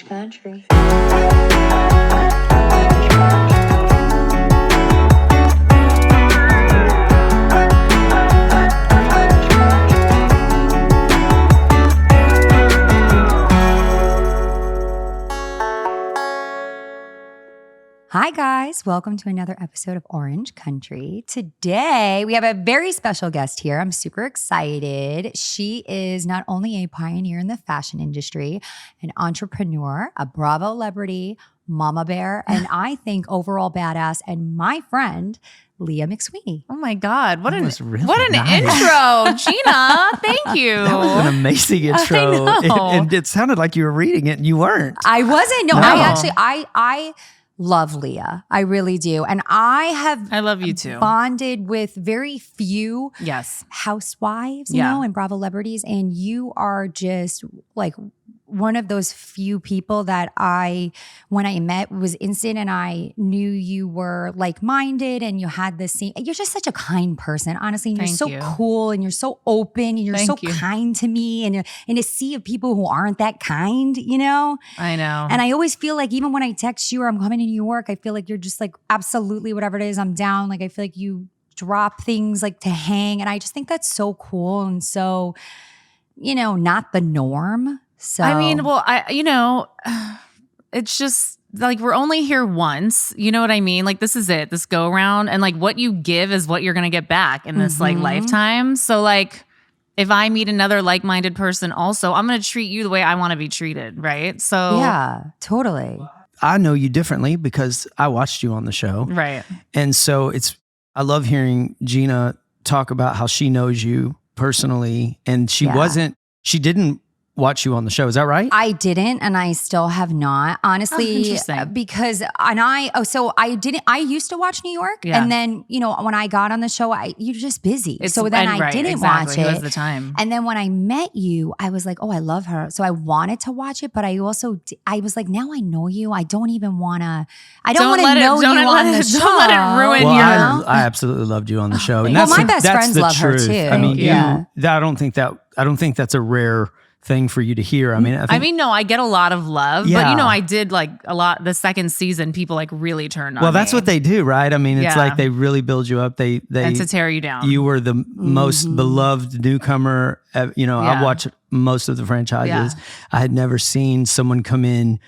Orange Country. Hi guys, welcome to another episode of Orange Country. Today we have a very special guest here. I'm super excited. She is not only a pioneer in the fashion industry, an entrepreneur, a Bravo celebrity, mama bear, and I think overall badass, and my friend, Leah McSweeney. Oh my God. What an nice. intro, Gina. Thank you. That was an amazing intro. I know. And it sounded like you were reading it and you weren't. I wasn't. No, No. I love Leah. I really do. And I love you too. Bonded with very few Yes. housewives, you Yeah. know, and Bravo celebrities. And you are just like one of those few people that when I met, was instant, and I knew you were like-minded and you had the same, you're just such a kind person, honestly. And you're Thank so you. cool and you're so open and you're Thank so you. kind to me, and you're in a sea of people who aren't that kind, you know? I know. And I always feel like even when I text you or I'm coming to New York, I feel like you're just like, absolutely whatever it is, I'm down. Like, I feel like you drop things like to hang. And I just think that's so cool and so, you know, not the norm. So I mean, well, it's just like we're only here once. You know what I mean? Like, this is it, this go around. And like what you give is what you're going to get back in this like lifetime. So like, if I meet another like-minded person also, I'm going to treat you the way I want to be treated. Right. So yeah, totally. I know you differently because I watched you on the show. Right. And so I love hearing Gina talk about how she knows you personally, and she didn't watch you on the show. Is that right? I didn't, and I still have not, honestly, interesting. because I used to watch New York, Yeah. and then, you know, when I got on the show, you're just busy. I didn't exactly. watch It it. was the time. And then when I met you, I was like, oh, I love her. So I wanted to watch it, but I was like, now I know you. I don't even want to, Don't let it ruin you know? I absolutely loved you on the show. And Well, that's my best that's friends the love her truth. too. I mean, Yeah. I don't think that's a rare thing for you to hear. I mean, No, I get a lot of love, Yeah. but you know, I did like a lot. The second season, people like really turned on. well, that's me. what they do, right? I mean, it's Yeah. like they really build you up. They and to tear you down. You were the most beloved newcomer. You know, Yeah. I've watched most of the franchises. Yeah. I had never seen someone come in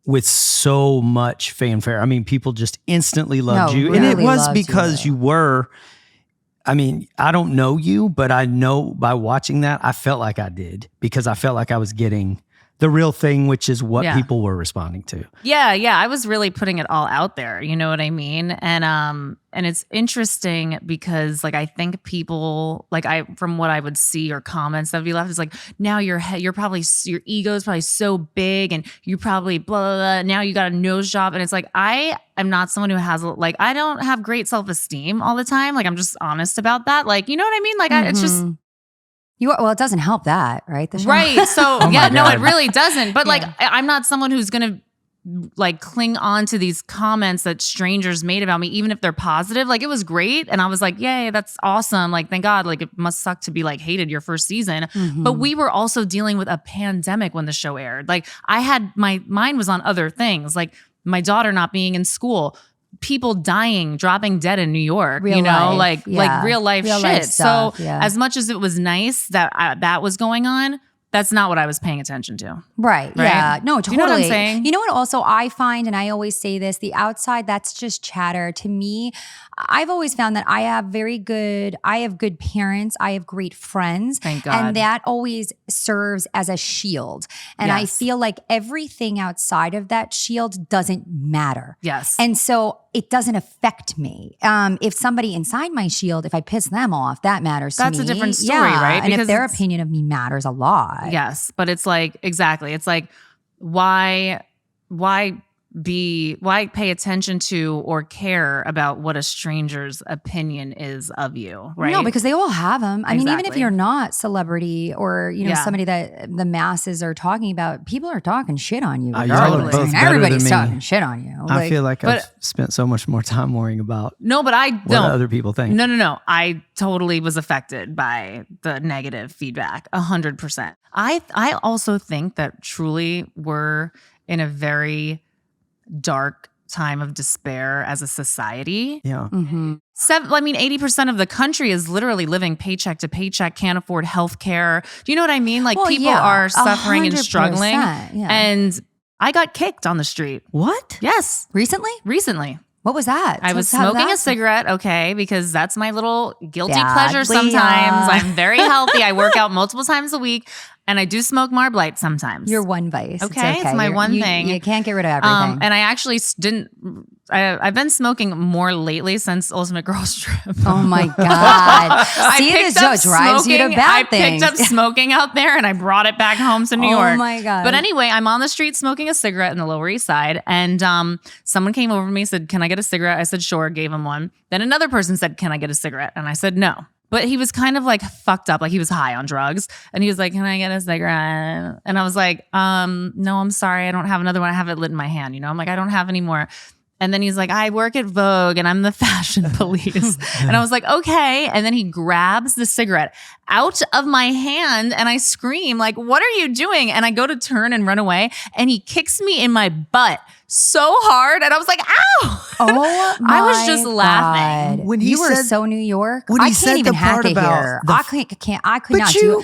with so much fanfare. I mean, people just instantly loved you. And it really was loved because you were, I mean, I don't know you, but I know by watching that, I felt like I did, because I felt like I was getting the real thing, which is what Yeah. people were responding to. Yeah, I was really putting it all out there. You know what I mean? And it's interesting because like I think people from what I would see or comments that would be left is like, now your ego is probably so big and you probably blah, blah, blah. Now you got a nose job, and it's like I am not someone who has like I don't have great self-esteem all the time. Like I'm just honest about that. Like, you know what I mean? Like it's just. Well, it doesn't help that, right? The show? Right. So Oh my no, God. it really doesn't. But like, I'm not someone who's going to like cling on to these comments that strangers made about me, even if they're positive. Like, it was great. And I was like, yay, that's awesome. Like, thank God. Like, it must suck to be like hated your first season. But we were also dealing with a pandemic when the show aired. Like, my mind was on other things, like my daughter not being in school, people dying, dropping dead in New York, Real you know, life, like real life shit. stuff, So yeah. as much as it was nice that that was going on, that's not what I was paying attention to. Right. Yeah. No, totally. Do you know what I'm saying? You know what also I find, and I always say this, the outside, that's just chatter. To me, I've always found that I have good parents. I have great friends. Thank God. And that always serves as a shield. And I Yes. feel like everything outside of that shield doesn't matter. Yes. And so it doesn't affect me. If somebody inside my shield, if I piss them off, that matters to me. That's a different story, Yeah. right? And if Because their it's- opinion of me matters a lot. Yes. But it's like, exactly. It's like, why pay attention to or care about what a stranger's opinion is of you, right? No, because they all have them. I mean, even if Exactly. you're not celebrity or, you know, Yeah. somebody that the masses are talking about, people are talking shit on you. Y'all are regardless. both I mean, better everybody's than me. talking shit on you. I feel like I've but- spent so much more time worrying about No, but I what don't. other people think. No. I totally was affected by the negative feedback, 100%. I also think that truly we're in a very dark time of despair as a society. Yeah. Mm-hmm. 80% of the country is literally living paycheck to paycheck, can't afford health care. Do you know what I mean? Like, Well, people yeah, are suffering and 100%, struggling. yeah. And I got kicked on the street. What? Yes, Recently? recently. What was that? I was How did smoking that- a cigarette, okay, because that's my little guilty Bad pleasure sometimes. Leah. I'm very healthy. I work out multiple times a week, and I do smoke Marb Light sometimes. Your one vice. Okay, it's my You're- one you- thing. You can't get rid of everything. And I actually didn't. I've been smoking more lately since Ultimate Girls Trip. Oh my God. I See, picked this up drives you to smoking- bad I things. picked up smoking out there and I brought it back home to New York. Oh my God. But anyway, I'm on the street smoking a cigarette in the Lower East Side, and someone came over to me and said, "Can I get a cigarette?" I said, "Sure," gave him one. Then another person said, "Can I get a cigarette?" And I said, "No." But he was kind of like fucked up, like he was high on drugs. And he was like, "Can I get a cigarette?" And I was like, "No, I'm sorry. I don't have another one. I have it lit in my hand. I'm like, I don't have any more." And then he's like, "I work at Vogue and I'm the fashion police." And I was like, "Okay." And then he grabs the cigarette out of my hand and I scream like, "What are you doing?" And I go to turn and run away and he kicks me in my butt so hard. And I was like, "Ow." Oh my I was just laughing. God. When he you were said- so New York. when I he can't said even the hack part it about here. the- I could But not you- do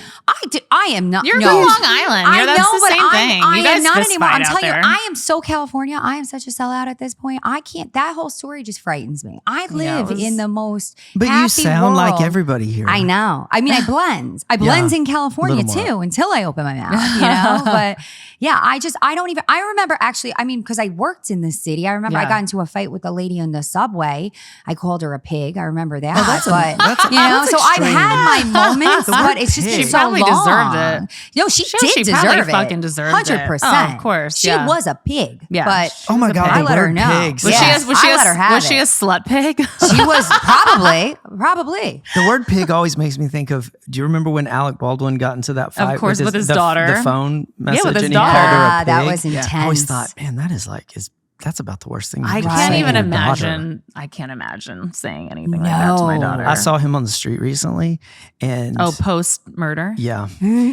it. I am not. You're no. from Long Island. That's I know, the but same thing. I You guys am not fist anymore. fight I'm out telling you, there. I am so California. I am such a sellout at this point. I can't. That whole story just frightens me. I live it was- in the most But happy you sound like world. everybody here. I know. I mean, I blend. I blend in California Little more. too until I open my mouth, But yeah, I remember actually, because I worked in the city. I remember I Yeah. got into a fight with a lady in the subway. I called her a pig. I remember that. that's so I've had my moments, The word but it's just pig. been She so probably long. deserved it. No, she She did probably deserve it. fucking deserved it. 100%. Oh, of course, She yeah. was a pig. Yeah. But Oh my was a God, pig. the I let her word know. pigs. Was Yes, she I let her have was she a it. slut pig? she was probably. The word pig always makes me think of, do you remember when Alec Baldwin got into that fight? course, with his the daughter. The phone message with his and he daughter. called her a Ah, pig. that was Yeah. intense. I always thought, man, that's about the worst thing. you I could can't say even to your daughter. imagine. I can't imagine saying anything like that to my No. daughter. I saw him on the street recently and post murder. yeah.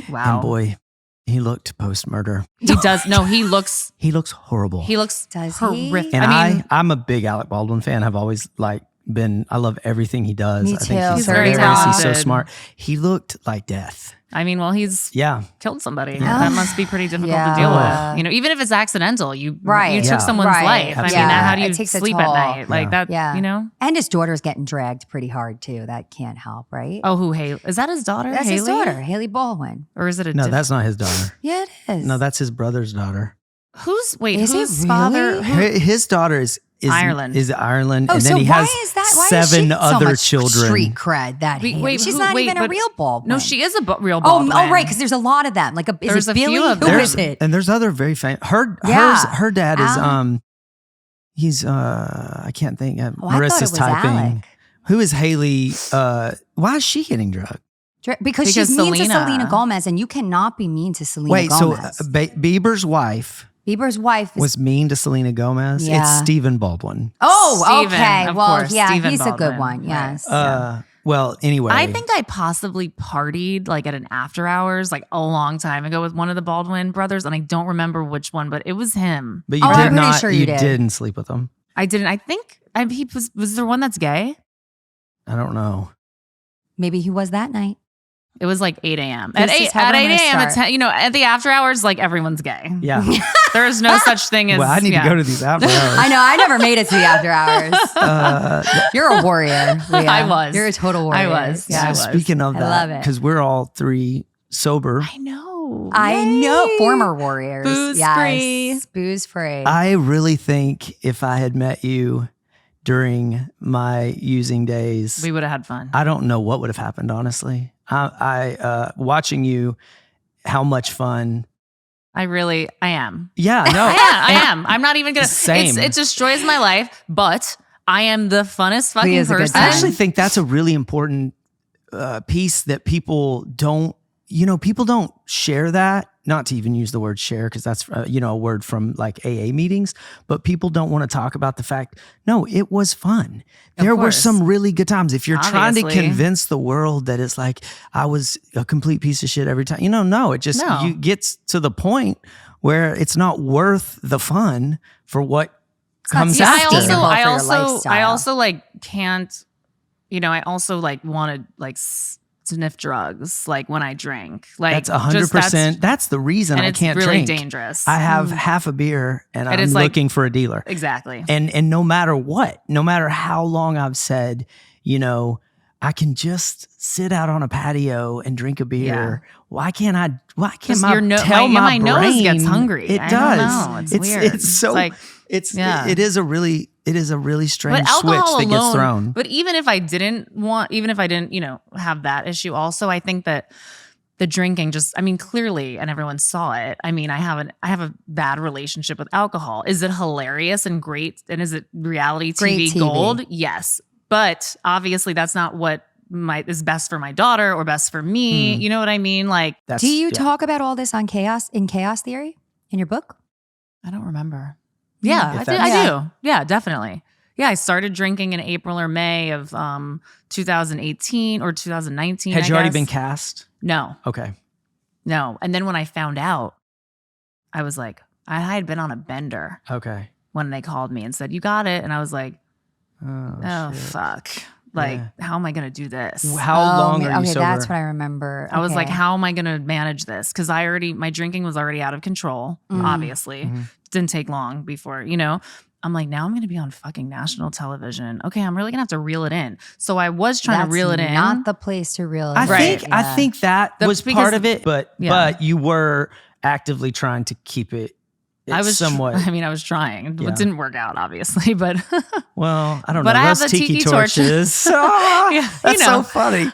Wow. And boy, he looked post-murder. He does. No, he looks. He looks horrible. He looks Does he? horrific. and I mean, I'm a big Alec Baldwin fan. I've always I love everything he does. Me I think too. he's very hilarious. He's so talented. smart. He looked like death. well, he's Yeah. killed somebody. Yeah. That must be pretty difficult Yeah. to deal with. Even if it's accidental, you Right. took Yeah. someone's Right. life. Absolutely. I mean, Yeah. how do you It takes a sleep at toll. night like Yeah. that? Yeah. And his daughter's getting dragged pretty hard too. That can't help, right? Oh, who Haley? Is that his daughter? That's Haley? his daughter, Haley Baldwin. Or is it a No, different? that's not his daughter. Yeah, it is. No, that's his brother's daughter. Whose Is it whose really? father? His daughter is Ireland. Is Ireland, Oh, and then so he why has is that? Why is 7 she so other much children. Street cred. That Wait, Haley. wait, she's who- not wait, even a but- real Baldwin. No, she is a real Oh, Baldwin. right, because there's a lot of them. Like, is There's it a few Billy? of Who them. is it? And there's other very famous. Yeah. Her dad is Alec. he's I can't think. Oh, I thought it Marissa's was typing. Alec. Who is Haley? Why is she getting drugged? Because she's Because mean to Selena. Selena Gomez, and you cannot be mean to Selena Wait, so Gomez. Bieber's wife Bieber's wife is. was mean to Selena Gomez. Yeah. It's Stephen Baldwin. Oh, Steven, okay. of Well, course, yeah, Steven he's a good Baldwin. one. Right. Yes. Well, anyway, I think I possibly partied like at an after hours like a long time ago with one of the Baldwin brothers, and I don't remember which one, but it was him. But you Oh, did I'm pretty not. sure you did. Didn't sleep with him. I didn't. I think he was there one that's gay? I don't know. Maybe he was that night. It was like 8 a.m. This At is 8 how at we're 8 gonna a.m. At start. 10, at the after hours, like everyone's gay. Yeah. There is no such thing as. Well, I need to go to these after hours. I know. I never made it to the after hours. You're a warrior. Leah. I was. You're a total warrior. I was. Yeah. I was. Speaking of I that, love it. because we're all 3 sober. I know. I know. Yay. Former warriors. Booze Yes. free. Booze free. I really think if I had met you during my using days, We would have had fun. I don't know what would have happened, honestly. I watching you, how much fun. I am. Yeah, no. I am. I'm not even gonna. Same. It destroys my life, but I am the funnest fucking Leah's a good person. time. I actually think that's a really important piece that people don't, people don't share that. Not to even use the word share, because that's, a word from like AA meetings, but people don't want to talk about the fact, no, it was fun. There were course. some really good times. If you're trying to Obviously. convince the world that it's like, I was a complete piece of shit every time, no, it just, No. you gets to the point where it's not worth the fun for what comes not after. sustainable. I for your lifestyle. also like can't, I also like want to like sniff drugs like when I drink. Like That's 100%. That's the reason and I it's can't really drink. dangerous. I have half a beer and I'm it's like- looking for a dealer. Exactly. And no matter what, no matter how long I've said, I can just sit out on a patio and drink a beer. Yeah. Why can't my my nose brain gets hungry. It I does. don't know. It's weird. It's so like, it is a really strange but alcohol switch that alone, gets thrown. But even if I didn't, have that issue also, I think that the drinking clearly, and everyone saw it. I have a bad relationship with alcohol. Is it hilarious and great? And is it reality Great TV gold? Yes. But obviously that's not what is best for my daughter or best for me. You know what I mean? Like, do you talk about all this on Chaos Theory in your book? I don't remember. Yeah, I do. Yeah, definitely. Yeah, I started drinking in April or May of 2018 or 2019. Had you already been cast? No. Okay. No. And then when I found out, I was like, I had been on a bender. Okay. When they called me and said, you got it. And I was like, oh shit. fuck. Like, how am I going to do this? How long are you sober? That's what I remember. I was like, how am I going to manage this? Because my drinking was already out of control, obviously. Mm-hmm. Didn't take long before, I'm like, now I'm going to be on fucking national television. Okay, I'm really going to have to reel it in. So I was trying to reel it in. Not the place to reel it in. I think that was part of it, but you were actively trying to keep it. I was somewhat. I was trying. It didn't work out, obviously, but well, I don't know. But I have Those the tiki torches. That's so funny.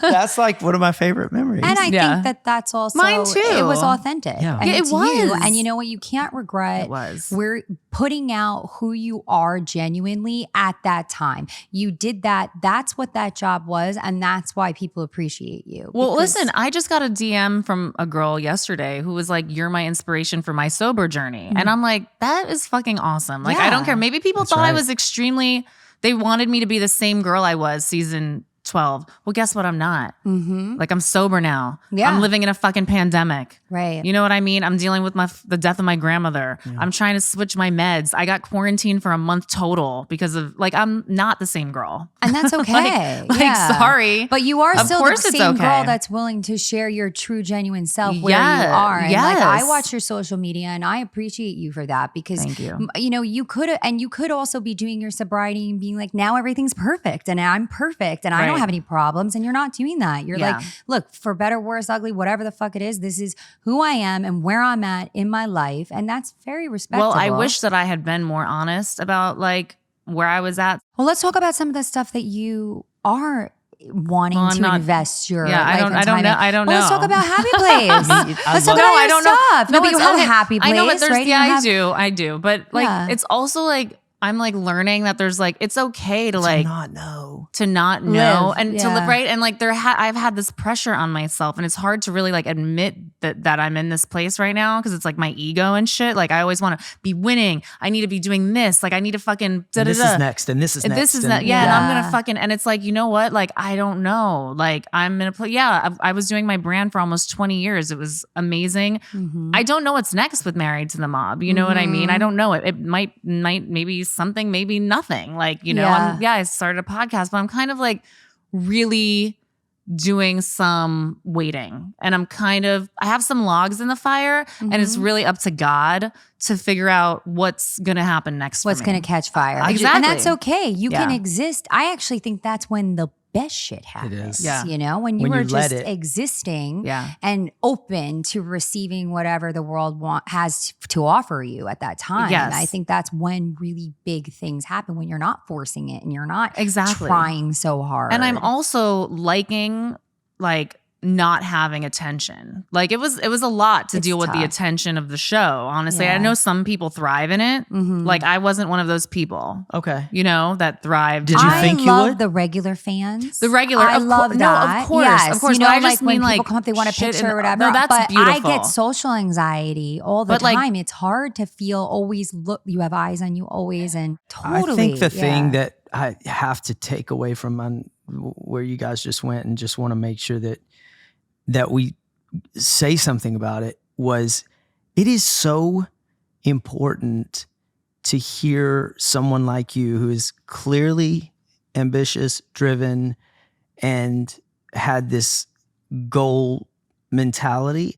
That's like one of my favorite memories. And I think that's also mine too. It was authentic. Yeah, and it was. You. And you know what? You can't regret. It was. We're putting out who you are genuinely at that time. You did that. That's what that job was, and that's why people appreciate you. Well, listen, I just got a DM from a girl yesterday who was like, "You're my inspiration for my sober journey," and I'm like, "That is fucking awesome." Like, I don't care. Maybe people thought I was extremely. They wanted me to be the same girl I was season 12. Well, guess what? I'm not. Mm-hmm. Like, I'm sober now. Yeah. I'm living in a fucking pandemic. Right. You know what I mean? I'm dealing with the death of my grandmother. Yeah. I'm trying to switch my meds. I got quarantined for a month total because of I'm not the same girl. And that's okay. Sorry. But you are still the same okay. girl that's willing to share your true, genuine self where you are. And I watch your social media and I appreciate you for that because, thank you. You could also be doing your sobriety and being like, now everything's perfect and I'm perfect and I don't have any problems, and you're not doing that. You're like, look, for better, worse, ugly, whatever the fuck it is, this is who I am and where I'm at in my life, and that's very respectable. Well, I wish that I had been more honest about where I was at. Well, let's talk about some of the stuff that you are wanting to invest your life I don't know. Let's talk about Happy Place. Let's talk about your stuff. No, but you have a Happy Place, I know, but there's, right? I do. But it's also I'm learning that there's it's okay to not know live, and to live right. And I've had this pressure on myself, and it's hard to really admit that I'm in this place right now because it's my ego and shit. I always want to be winning. I need to be doing this. I need to fucking this is next, and this is next. This is next. Yeah, and I'm gonna fucking. And it's you know what? I don't know. I'm in a place. Yeah, I was doing my brand for almost 20 years. It was amazing. Mm-hmm. I don't know what's next with Married to the Mob. You know what I mean? I don't know it. It might maybe something, maybe nothing. I started a podcast, but I'm kind of really doing some waiting, and I have some logs in the fire, and it's really up to God to figure out what's going to happen next. What's going to catch fire. Exactly. And that's okay. You can exist. I actually think that's when the best shit happens. It is. Yeah. When you are just existing and open to receiving whatever the world has to offer you at that time. Yes. And I think that's when really big things happen, when you're not forcing it and you're not exactly trying so hard. And I'm also liking not having attention. It was a lot to deal with the attention of the show. Honestly, I know some people thrive in it. Mm-hmm. I wasn't one of those people. Okay, that thrived. Did you think you would? I love the regular fans. The regular, I love that. No, of course, yes. of course. But I just mean when people come up, they want a picture or whatever. No, that's but beautiful. I get social anxiety all the time. It's hard to feel always. Look, you have eyes on you always, and totally. I think the thing that I have to take away from where you guys just went, and just want to make sure that we say something about it, was it is so important to hear someone like you who is clearly ambitious, driven, and had this goal mentality.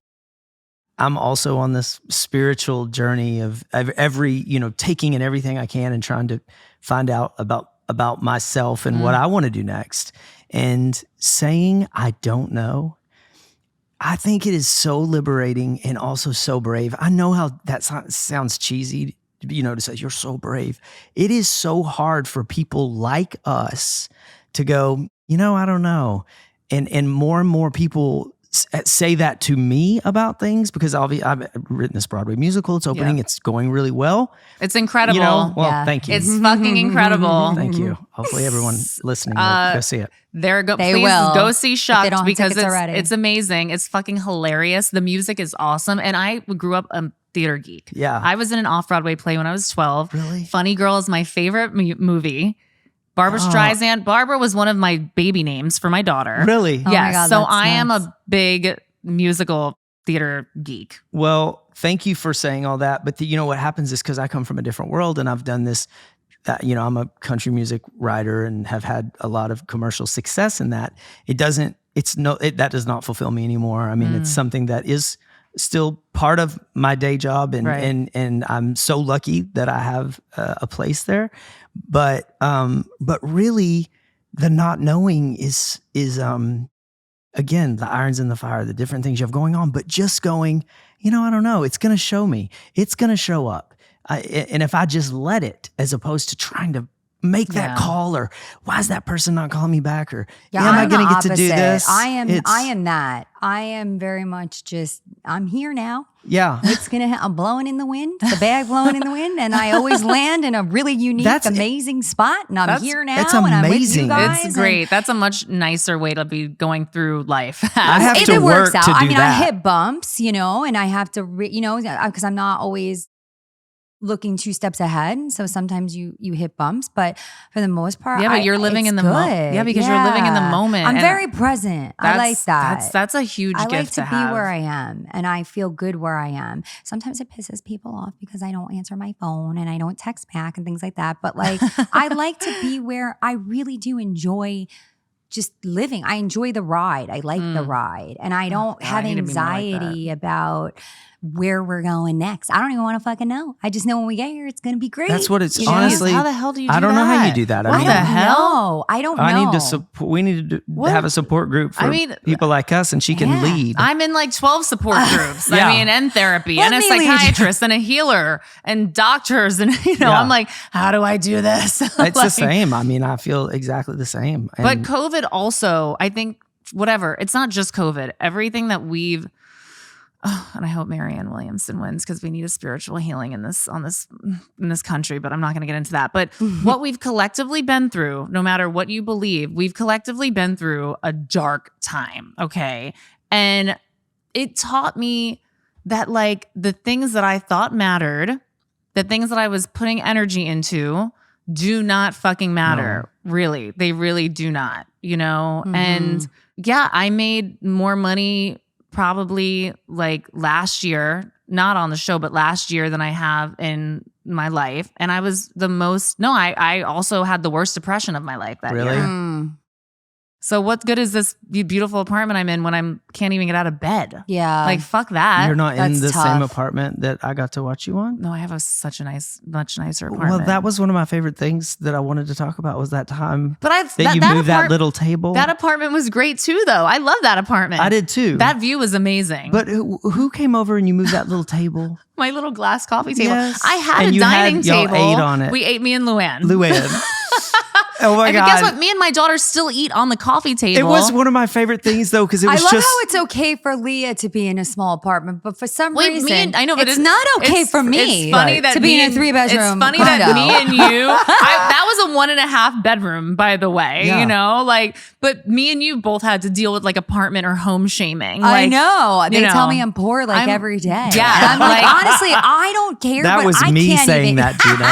I'm also on this spiritual journey of every, taking in everything I can and trying to find out about myself and what I want to do next. And saying, I don't know, I think it is so liberating and also so brave. I know how that sounds cheesy, to say you're so brave. It is so hard for people like us to go, I don't know. And more people say that to me about things, because I've written this Broadway musical. It's opening. It's going really well. It's incredible. Thank you. It's fucking incredible. Thank you. Hopefully everyone listening will go see it. Please will. go see Shucked, because it's amazing. It's fucking hilarious. The music is awesome. And I grew up a theater geek. Yeah. I was in an off-Broadway play when I was 12. Really? Funny Girl is my favorite movie. Barbara Streisand. Barbara was one of my baby names for my daughter. Really? Yes. Oh my God, so that's I am nuts. a big musical theater geek. Well, thank you for saying all that. But what happens is, because I come from a different world and I've done this, I'm a country music writer and have had a lot of commercial success in that. That does not fulfill me anymore. I mean, it's something that is still part of my day job, and I'm so lucky that I have a place there. But really, the not knowing is again, the irons in the fire, the different things you have going on. But just going, I don't know. It's going to show me. It's going to show up. And if I just let it, as opposed to trying to make that call, or why is that person not calling me back, or am I going to get to do this? I am that. I am very much just, I'm here now. Yeah. I'm blowing in the wind, the bag blowing in the wind, and I always land in a really unique, amazing spot, and I'm here now. That's and I'm with amazing. you guys. It's great. That's a much nicer way to be going through life. I have If to it work works out. to do that. I hit bumps, and I have to, because I'm not always looking 2 steps ahead. So sometimes you hit bumps, but for the most part, but you're living in the moment. Yeah, because you're living in the moment. I'm very present. I like that. That's a huge gift like to have. be where I am, and I feel good where I am. Sometimes it pisses people off because I don't answer my phone and I don't text back and things like that. But I like to be where I really do enjoy just living. I enjoy the ride. I like the ride, and I don't have anxiety about where we're going next. I don't even want to fucking know. I just know when we get here, it's going to be great. That's what it's honestly. How the hell do you do that? I don't know how you do that. What the hell? I don't know. I need to support. We need to have a support group for people like us, and she can lead. I'm in 12 support groups. Yeah. And therapy, and a psychiatrist, and a healer, and doctors, and I'm like, how do I do this? It's the same. I mean, I feel exactly the same. But COVID also, I think, whatever. It's not just COVID. Everything that we've. Oh, and I hope Marianne Williamson wins, because we need a spiritual healing in this country, but I'm not going to get into that. But what we've collectively been through, no matter what you believe, we've collectively been through a dark time. Okay. And it taught me that the things that I thought mattered, the things that I was putting energy into, do not fucking matter. No. Really. They really do not, And I made more money probably last year, not on the show, but last year than I have in my life. And I was I also had the worst depression of my life that year. So what good is this beautiful apartment I'm in when I can't even get out of bed? Yeah. Fuck that. You're not in the tough. same apartment that I got to watch you on? No, I have much nicer apartment. Well, that was one of my favorite things that I wanted to talk about, was that time that you moved that little table. That apartment was great too, though. I love that apartment. I did too. That view was amazing. But who came over and you moved that little table? My little glass coffee table. Yes. I had and a dining table. Y'all ate on it. We ate, me and Luann. Oh my God. Guess what? Me and my daughter still eat on the coffee table. It was one of my favorite things, though, because it was I love how it's okay for Leah to be in a small apartment, but for some reason, it's not okay for me. It's funny that to be in a 3-bedroom. It's funny that me and you, that was a 1.5 bedroom, by the way, but me and you both had to deal with apartment or home shaming. I know. They tell me I'm poor every day. Yeah. And I'm honestly, I don't care. That but was I me can't saying even. that, Gina.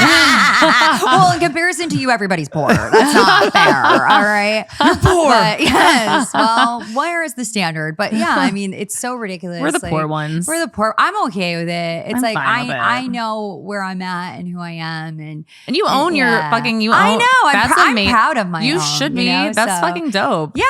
Well, in comparison to you, everybody everybody's poor. That's not fair. All right. You're poor. But yes. Well, where is the standard? But yeah, I mean, it's so ridiculous. We're the poor ones. We're the poor. I'm okay with it. It's I'm like fine with it. I know where I'm at and who I am, and you own your fucking. You own. I know. That's I'm amazing. proud of my You own. should be. Know? That's So, fucking dope. Yeah,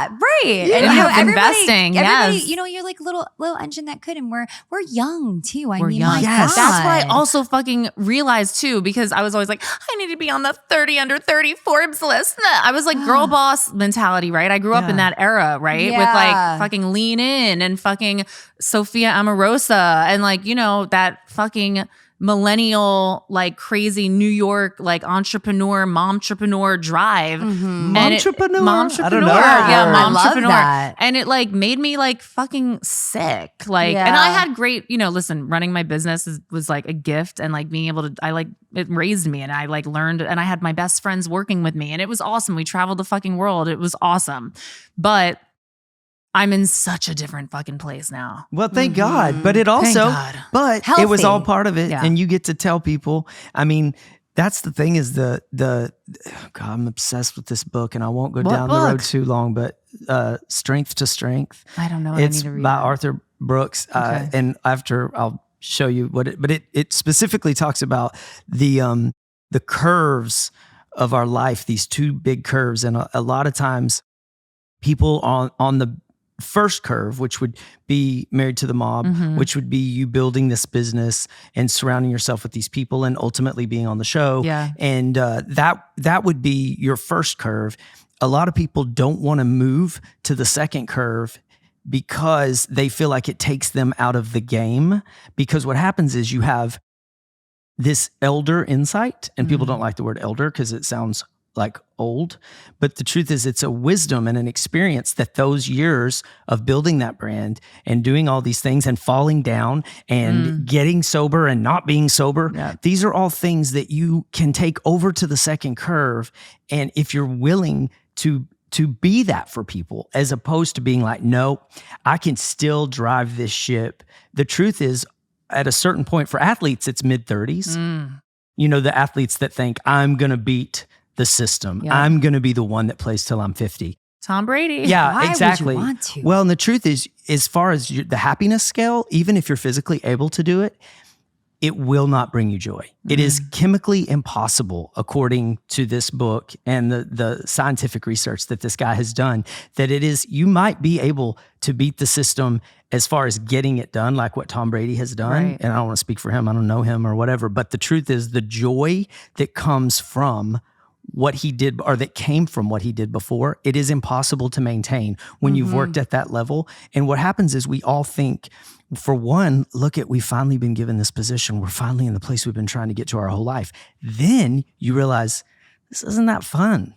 right. Yeah. And Investing, everybody, yes. you're like little engine that could, and we're young too. We're mean, young. my Yes. God. That's what I also fucking realized too, because I was always like, I need to be on the 30 under 30 Forbes list. I was like girl boss mentality, right? I grew up in that era, right? With like fucking Lean In and fucking Sophia Amoruso and like, that fucking millennial, like crazy New York, like momtrepreneur drive. Mm-hmm. Momtrepreneur? I don't know. Yeah, I love momtrepreneur. that. And it like made me like fucking sick. Like, and I had great, listen, running my business was like a gift, and like being able to, it raised me, and I like learned, and I had my best friends working with me, and it was awesome. We traveled the fucking world. It was awesome. But I'm in such a different fucking place now. Well, thank God. But it also, but Healthy. it was all part of it. Yeah. And you get to tell people, I mean, that's the thing is God, I'm obsessed with this book, and I won't go down the road too long, but Strength to Strength. I don't know. It's I need to read by that. Arthur Brooks. Okay. And after I'll show you but it specifically talks about the curves of our life, these two big curves. And a lot of times people on the first curve, which would be Married to the Mob, which would be you building this business and surrounding yourself with these people and ultimately being on the show. Yeah. And that would be your first curve. A lot of people don't want to move to the second curve because they feel like it takes them out of the game. Because what happens is you have this elder insight, and people don't like the word elder because it sounds like old, but the truth is it's a wisdom and an experience that those years of building that brand and doing all these things and falling down and getting sober and not being sober, these are all things that you can take over to the second curve. And if you're willing to be that for people, as opposed to being like, no, I can still drive this ship. The truth is, at a certain point for athletes, it's mid-30s. The athletes that think, I'm going to beat the system. Yeah. I'm going to be the one that plays till I'm 50. Tom Brady. Yeah, Why exactly. would you want to? Well, and the truth is, as far as the happiness scale, even if you're physically able to do it, it will not bring you joy. It is chemically impossible, according to this book and the scientific research that this guy has done, that it is, you might be able to beat the system as far as getting it done, like what Tom Brady has done. Right. And I don't want to speak for him. I don't know him or whatever. But the truth is, the joy that comes from what he did, or that came from what he did before, it is impossible to maintain when you've worked at that level. And what happens is we all think, for one, we've finally been given this position. We're finally in the place we've been trying to get to our whole life. Then you realize this isn't that fun.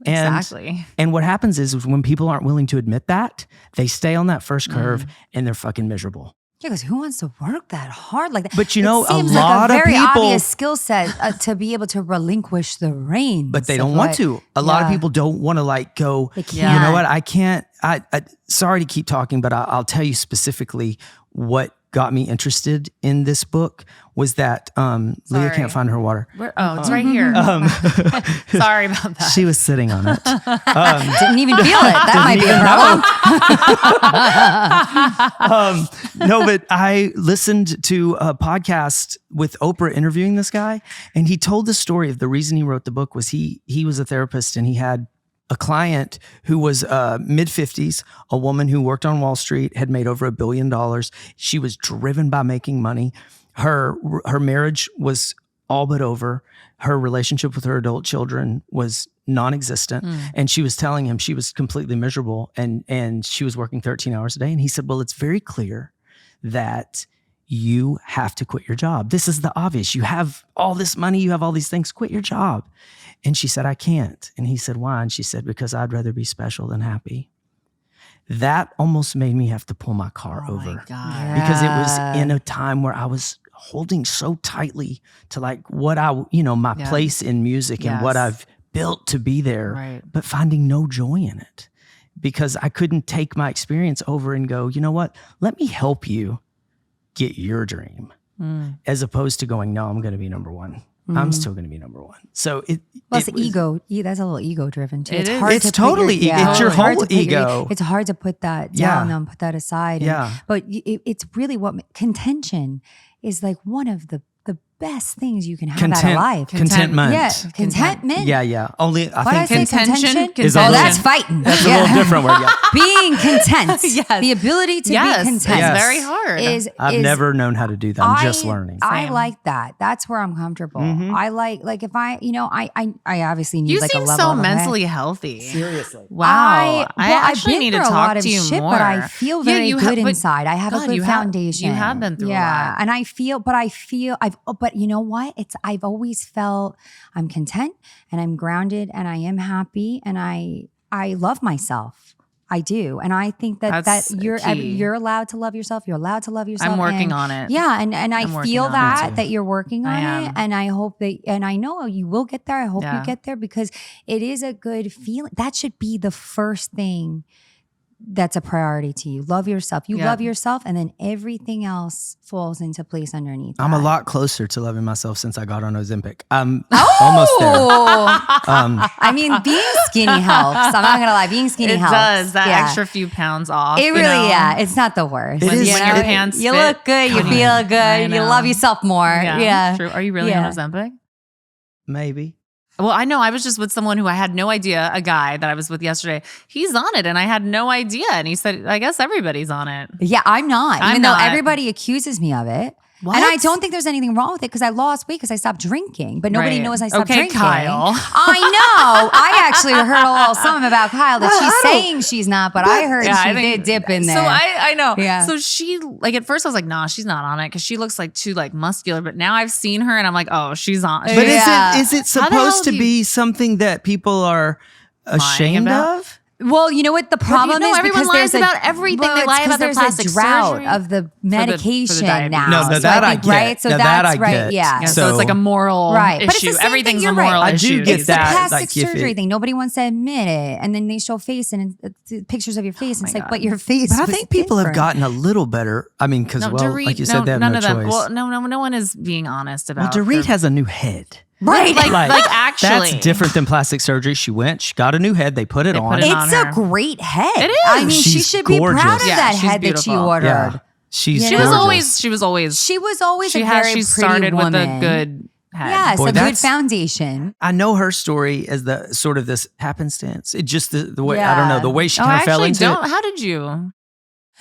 Exactly. And what happens is when people aren't willing to admit that, they stay on that first curve and they're fucking miserable. Yeah, because who wants to work that hard like that? But It a seems lot like a of very people, obvious skill set to be able to relinquish the reins. but they of don't want what- to. A lot of people don't want to go, They you can't. know what? I can't, sorry to keep talking, but I'll tell you specifically what got me interested in this book was that Leah Sorry. can't find her water. It's right here. Sorry about that. She was sitting on it. Didn't even feel it. That might be a problem. No, but I listened to a podcast with Oprah interviewing this guy, and he told the story of the reason he wrote the book was he was a therapist, and he had a client who was mid-50s, a woman who worked on Wall Street, had made over $1 billion. She was driven by making money. Her marriage was all but over. Her relationship with her adult children was non-existent. And she was telling him she was completely miserable, and she was working 13 hours a day. And he said, well, it's very clear that you have to quit your job. This is the obvious. You have all this money, you have all these things, quit your job. And she said, I can't. And he said, why? And she said, because I'd rather be special than happy. That almost made me have to pull my car over. My God. Because it was in a time where I was holding so tightly to what my place in music and what I've built to be there, Right. but finding no joy in it because I couldn't take my experience over and go, you know what? Let me help you get your dream as opposed to going, no, I'm going to be number one. I'm still going to be number one. So it's ego. Yeah, that's a little ego driven too. It is. hard It's to totally put your, ego. It's your hard whole to put your ego. It's hard to put that Yeah. down and put that aside. But it's really what contention is like one of the best things you can have out of life. Contentment. Yeah, contentment. Yeah. Only Why I think did I say contention? is a Oh, little- that's fighting. that's a little different word. Yeah. Being content. Yes. The ability to be content. It's very hard. I've never known how to do that. I'm just learning. I Same. like that. That's where I'm comfortable. I like if I, I obviously need You like a seem level so of mentally healthy. Seriously. Wow. I actually I've been need to through a talk lot of to you shit, more. but I feel very good inside. I have a good foundation. You have been through a lot. And but you know what? I've always felt I'm content and I'm grounded and I am happy and I love myself. I do. And I think That's you're allowed to love yourself. You're allowed to love yourself. I'm working on it. Yeah. And I feel that you're working on I it. am. And I hope and I know you will get there. I hope you get there because it is a good feeling. That should be the first thing that's a priority to you. Love yourself. You love yourself and then everything else falls into place underneath. I'm that. a lot closer to loving myself since I got on Ozempic. I'm almost there. I mean, being skinny helps. I'm not gonna lie, being skinny It helps. does. That extra few pounds off. It really, it's not the worst. It is. When your pants you fit. look good, you feel good, you love yourself more. Yeah. True. Are you really on Ozempic? Maybe. Well, I know. I was just with someone who I had no idea, a guy that I was with yesterday. He's on it, and I had no idea. And he said, I guess everybody's on it. Yeah, I'm not. I'm Even not. though everybody accuses me of it. What? And I don't think there's anything wrong with it because I lost weight because I stopped drinking. But nobody Right. knows I stopped Okay, drinking. Kyle. I know. I actually heard a little something about Kyle that she's saying she's not, but I heard Yeah, she I think- did dip in there. So I know. Yeah. So she, like, at first I was like, nah, she's not on it because she looks like too like muscular. But now I've seen her and I'm like, oh, she's on. But Yeah. is it How the hell supposed to do you- be something that people are ashamed about? of? Well, you know what the problem no, is? everyone Because lies there's about everything. They it's lie 'cause about their there's plastic a drought surgery. of the medication diabetes. now. No, So that I think, get. right? So Now that's that I right. get. Yeah. Yeah, so it's like a moral Right. But it's the issue. same Everything's thing, a you're right. moral I issue. do get It's the that. plastic like, if surgery it- thing. Nobody wants to admit it, and then they show face and pictures of your face. And it's like, God. but your face. But I was think people have different. gotten a little better. I mean, because Dorit, like you said, they have none no of them. choice. Well, no one is being honest Well, about. Dorit their- has a new head. Right. like actually, That's different than plastic surgery. She got a new head. They put it on. put it on. It's a her. great head. It is. I mean, she She's should be gorgeous. proud of Yeah, that she's head that she beautiful. ordered. Yeah. She's She was gorgeous. always. She was always. She was always She a has. very She pretty started woman. with a good head. Yes, Boy, a good that's- foundation. I know her story as the sort of this happenstance. It just the way I don't Yeah. know the way she Oh, kind I of fell actually into don't. it. How did you?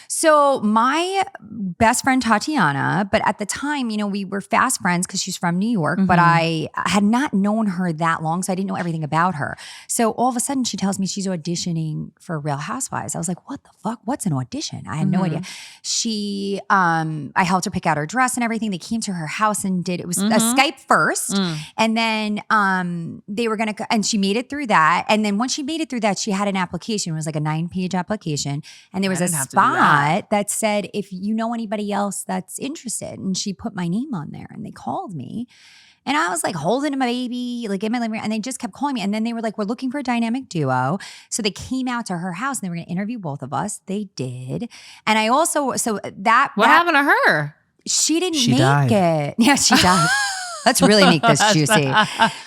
So my best friend Tatiana, but at the time, we were fast friends because she's from New York, but I had not known her that long, so I didn't know everything about her. So all of a sudden she tells me she's auditioning for Real Housewives. I was like, what the fuck? What's an audition? I had no idea. She, I helped her pick out her dress and everything. They came to her house and it was a Skype first. And then they were and she made it through that. And then once she made it through that, she had an application. It was like a 9-page application. And there was a didn't have to do that. that said, if you know anybody else that's interested. And she put my name on there and they called me. And I was like holding my baby, like in my living room, and they just kept calling me. And then they were like, we're looking for a dynamic duo. So they came out to her house and they were going to interview both of us. They did. And I also, What happened to her? she didn't She make died. it. Yeah, she died. Let's really make this juicy.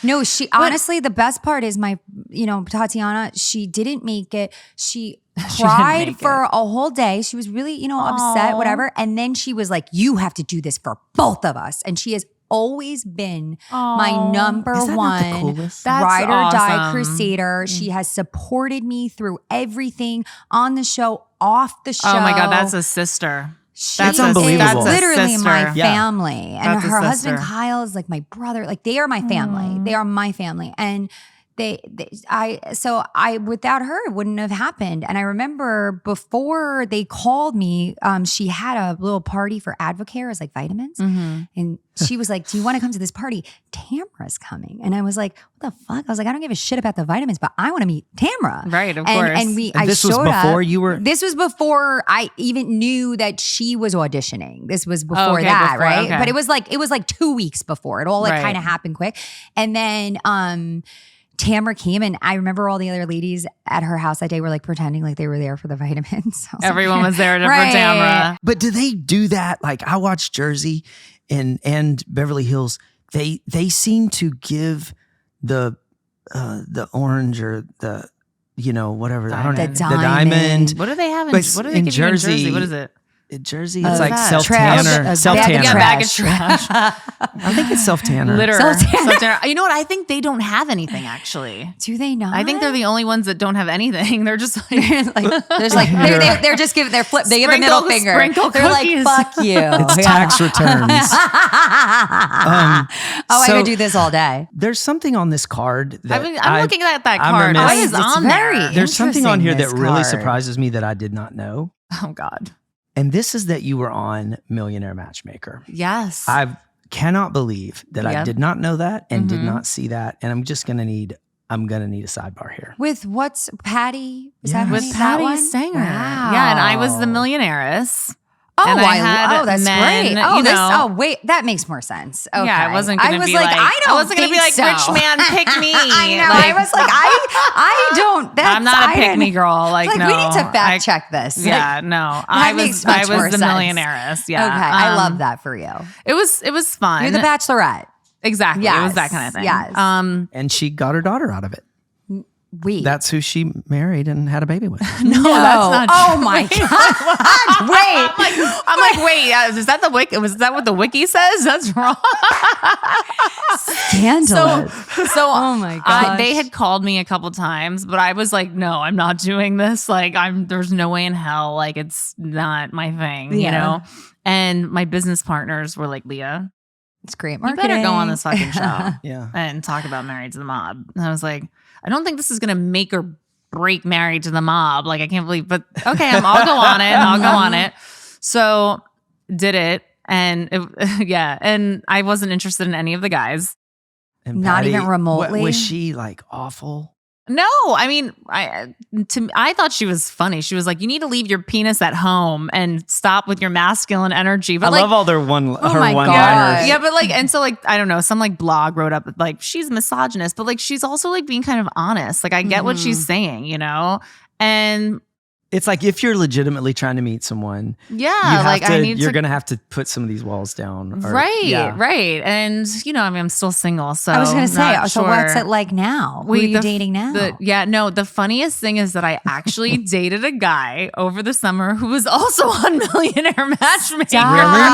No, honestly, the best part is Tatiana, she didn't make it. She cried make for a whole day. She was really, upset, whatever. And then she was like, you have to do this for both of us. And she has always been my number Is that not the one coolest? That's ride or die awesome. crusader. She has supported me through everything on the show, off the show. Oh my God, that's a sister. That's a- unbelievable. That's a literally my sister. Yeah. family. And That's a her husband sister. Kyle is like my brother. Like they are my family. They are my family. And without her, it wouldn't have happened. And I remember before they called me, she had a little party for Advocare as like vitamins. And she was like, do you want to come to this party? Tamara's coming. And I was like, what the fuck? I was like, I don't give a shit about the vitamins, but I want to meet Tamara. Right, of course. And And this was before you were. This was before I even knew that she was auditioning. This was before Okay, that, before, right? okay. But it was like 2 weeks before. It all Right. kind of happened quick. And then Tamara came, and I remember all the other ladies at her house that day were like pretending like they were there for the vitamins. Everyone was there for Right. Tamara. But do they do that? Like I watched Jersey and Beverly Hills. they seem to give the orange or the whatever I don't know, The the diamond. What do they have? But What do they in give you in Jersey- Jersey? What is it? In Jersey, Oh, it's like that? self Trash. tanner. A Self bag of tanner. bag of trash. I think it's self tanner. Litter. Self-tanner. Self-tanner. You know what? I think they don't have anything actually. Do they not? I think they're the only ones that don't have anything. They're just like There's like they're just giving their flip. They give a middle finger. Sprinkle They're cookies. like, fuck you. It's tax returns. I so could do this all day. There's something on this card that I'm looking at that I'm card. remiss- What is It's on very there? There's something on here that Interesting, this really card. surprises me that I did not know. Oh God. And this is that you were on Millionaire Matchmaker. Yes. I cannot believe that I Yep. did not know that and did Mhm. not see that. And I'm gonna need a sidebar here. With what's Patty? Is Yeah. that her With name? That Patty one? Stanger. Wow. Yeah, and I was the millionaires. Oh, And I had that's men, great. Oh, you know. wait, that makes more sense. Okay. Yeah, I wasn't gonna be like I don't I wasn't gonna be think like so. rich man pick me. I know. Like, I was like, I don't. That's, I'm not a I pick didn't- me girl. Like, Like no, we need to I- fact check this. Yeah, no. I makes was much more the sense. millionaires. Yeah. Okay, I love that for you. It was fun. You're the Bachelorette. Exactly. It was that Yes, kind of thing. yes. And she got her daughter out of it. We. That's who she married and had a baby with. No, that's not Oh true. my god! Wait. I'm like, wait, is that the wiki? Was that what the wiki says? That's wrong. Scandalous. So Oh my gosh. they had called me a couple times, but I was like, no, I'm not doing this. Like, there's no way in hell. Like, it's not my thing, you Yeah. know? And my business partners were like, Leah, It's great you marketing. better go on this fucking show Yeah. and talk about Married to the Mob. And I was like, I don't think this is going to make or break Married to the Mob. Like, I can't believe, but okay, I'll go on it. I'll go on it. So did it. And and I wasn't interested in any of the guys. And Not even remotely? Was she like awful? No, I mean, I thought she was funny. She was like, "You need to leave your penis at home and stop with your masculine energy." But I love all their her my one God. liners. yeah, but like, and so like, I don't know, some like blog wrote up like she's misogynist, but like she's also like being kind of honest. Like I get what she's saying, you know, and It's like if you're legitimately trying to meet someone, yeah, like you're gonna have to put some of these walls down. Or, right, yeah. right, and you know, I mean, I'm still single, so I was going to say, not so what's sure. it like now? Who Wait, are you the- dating now? The funniest thing is that I actually dated a guy over the summer who was also on Millionaire Matchmaker.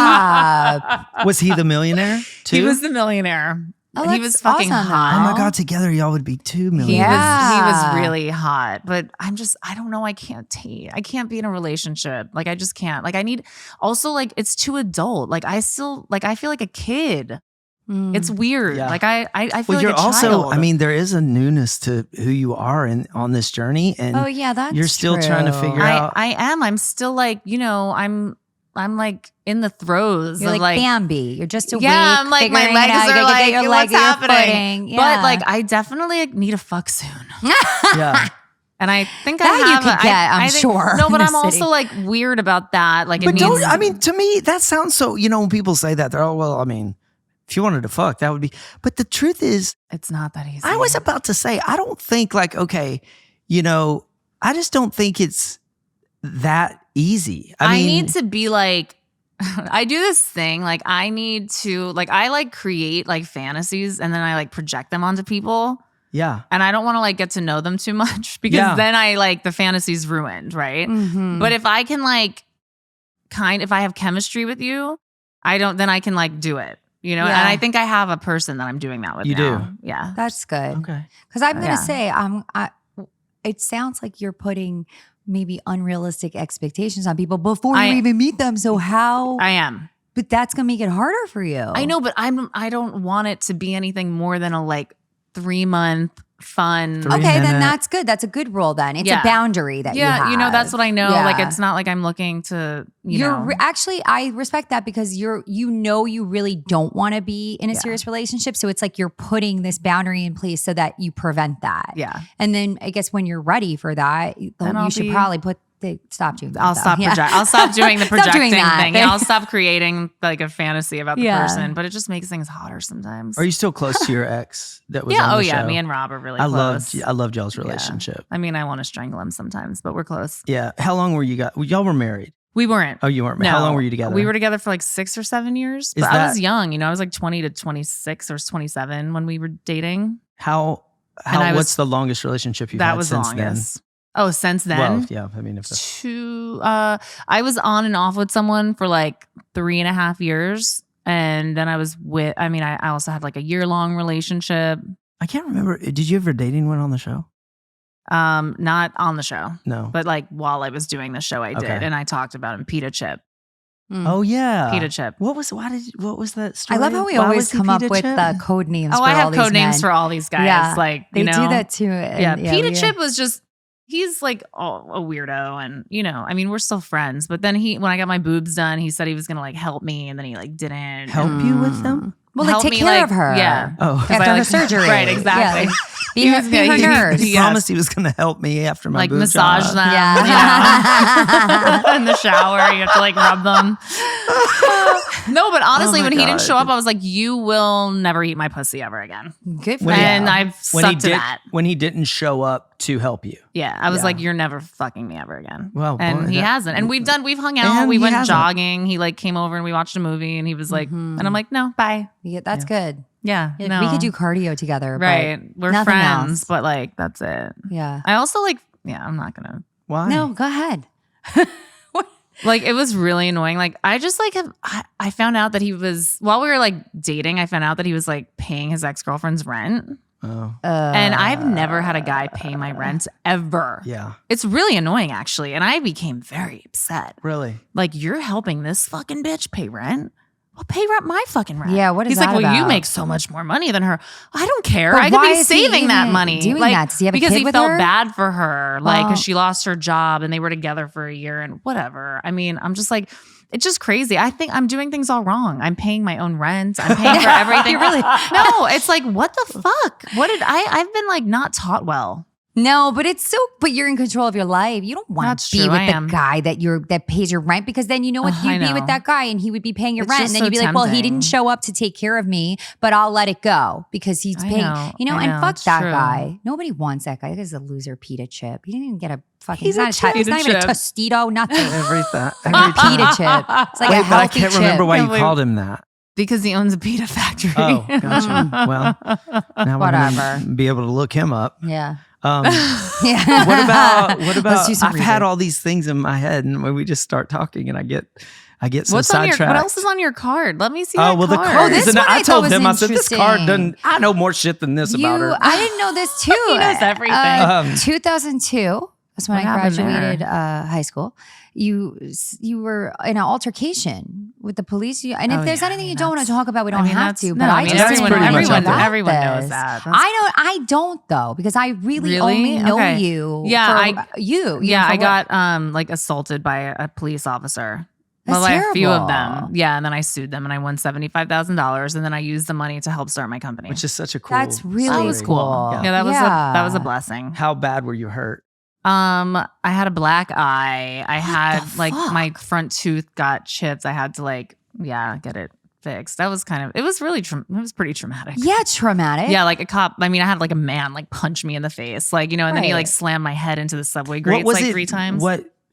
Stop. Was he the millionaire too? He was the millionaire. Oh, he that's was fucking awesome, hot. Oh my Wow. god! Together, y'all would be 2 He million. Yeah. was really hot, but I don't know. I can't be in a relationship. Like I just can't. Like I need also like it's too adult. Like I feel like a kid. Mm. It's weird. Yeah. Like I feel Well, like you're a also. child. I mean, there is a newness to who you are on this journey, and Oh yeah, that's you're still trying to true. figure out. I am. I'm still like, you know, I'm like in the throes You're of like Bambi. You're just awake. yeah, I'm like my figuring it legs out. You are gotta like get your what's leg, happening? your footing. Yeah. But like I definitely need a fuck soon. yeah. And I think That I you have could get, I'm I think, sure, No, but in I'm the also city. like weird about that. Like it But means I mean, to me, that sounds so. You know, when people say that, they're well. I mean, if you wanted to fuck, that would be. But the truth is, it's not that easy. I was about to say, I don't think like okay, you know, I just don't think it's that easy. I mean, need to be like I do this thing like I need to like I like create like fantasies and then I like project them onto people yeah, and I don't want to like get to know them too much because Yeah. then I like the fantasy's ruined, right? Mhm. But if I can like if I have chemistry with you, then I can like do it. You know, Yeah. and I think I have a person that I'm doing that with You now. do? Yeah. That's good. okay. Because I'm going to Yeah. say, it sounds like you're putting maybe unrealistic expectations on people before I- you even meet them. So how? I am. But that's going to make it harder for you. I know, but I don't want it to be anything more than a like 3-month fun. Three- Okay, then minute- that's good. That's a good rule. Then it's Yeah. a boundary that Yeah, you have. that's what I know. Like Yeah. it's not like I'm looking to, You're actually, I respect that because you really don't want to be in a Yeah. serious relationship. So it's like you're putting this boundary in place so that you prevent that. yeah. And then I guess when you're ready for that, Then I'll you should be- probably stop doing that. I'll though. stop Yeah. I'll stop doing the Stop doing projecting that. thing. Yeah, I'll stop creating like a fantasy about the Yeah. person, but it just makes things hotter sometimes. Are you still close to your ex that was yeah, on the oh yeah, show? me and Rob are really I close. loved y'all's relationship. I mean, I want to strangle him sometimes, but we're close. Yeah. How long were you guys? Y'all were married. We weren't. Oh, you weren't. No. How long were you together? We were together for like 6 or 7 years. But I was young. You know, I was like 20 to 26 or 27 when we were dating. What's the longest relationship you've had since longest. Then? Oh, since then? Well, yeah. I mean, I was on and off with someone for like 3.5 years. And then I was I also had like a year-long relationship. I can't remember. Did you ever date anyone on the show? Not on the show. No. But like while I was doing the show, I did. And I talked about him. Pita Chip. Oh yeah. Pita Chip. What was that story? I love how we always come up with the code names. I have code names for all these guys. Yeah, like they do that too. Yeah. Pita Chip was just, he's like a weirdo, and I mean, we're still friends. But then when I got my boobs done, he said he was gonna like help me, and then he like didn't help you with them. Well, like take care of her. Yeah. Oh, after her surgery. Right. Exactly. Yeah, be her nurse. He promised he was going to help me after my boob massage job. them. Yeah. In the shower, you have to like rub them. No, but honestly, when he didn't show up, I was like, "You will never eat my pussy ever again." Good for and I've stuck to that. When he didn't show up to help you. Yeah, I was like, "You're never fucking me ever again." Well, and he hasn't. And we've hung out. We went jogging. He like came over and we watched a movie, and he was like, and I'm like, "No, bye." Yeah, that's good. Yeah, no. We could do cardio together. Right, we're friends, else. But like that's it. Yeah. I also I'm not gonna. Why? No, go ahead. Like it was really annoying. Like I just like I found out that he was, while we were like dating, I found out that he was like paying his ex-girlfriend's rent. Oh. And I've never had a guy pay my rent ever. Yeah. It's really annoying actually. And I became very upset. Really? Like, you're helping this fucking bitch pay rent? Well, pay my fucking rent. Yeah, what is He's that like, well, about? you make so much more money than her. I don't care. But I could why be is he saving that money. doing like, that? Does he have a because kid he with felt her? bad for her. Like, Oh. because she lost her job and they were together for a year and whatever. I mean, I'm just like, it's just crazy. I think I'm doing things all wrong. I'm paying my own rent. I'm paying for everything. You really? No, it's like, what the fuck? I've been like not taught well. No, but but you're in control of your life. You don't want to be with the guy that pays your rent, because then you know what, you'd be with that guy and he would be paying your rent, and then you'd be like, well, he didn't show up to take care of me, but I'll let it go because he's paying. And fuck that guy. Nobody wants that guy. That guy's a loser, Pita Chip. He didn't even get a fucking. He's not even a Tostito. Nothing. Every Pita Chip. It's like a healthy but I can't chip. remember why you called him that. Because he owns a pita factory. Oh, gotcha. Well, now we're gonna be able to look him up. Yeah. Yeah. What about? I've had all these things in my head, and when we just start talking, and I get so sidetracked. What else is on your card? Let me see. The card. This one I told them, I said, this interesting. card doesn't. I know more shit than this about her. I didn't know this too. He knows everything. 2002. That's when I graduated high school. You were in an altercation with the police. And if there's anything you don't want to talk about, we don't have to. But I just everyone knows that. I don't though, because I really only know you. Yeah, I got like assaulted by a police officer. That's by terrible. a few of them. Yeah, and then I sued them and I won $75,000, and then I used the money to help start my company. Which is such a cool. That's really cool. Yeah, that was a blessing. How bad were you hurt? I had a black eye. I had my front tooth got chipped. I had to get it fixed. That was it was really, it was pretty traumatic. Yeah, traumatic. Yeah, like a cop. I mean, I had a man punch me in the face, and then he slammed my head into the subway grates 3 times.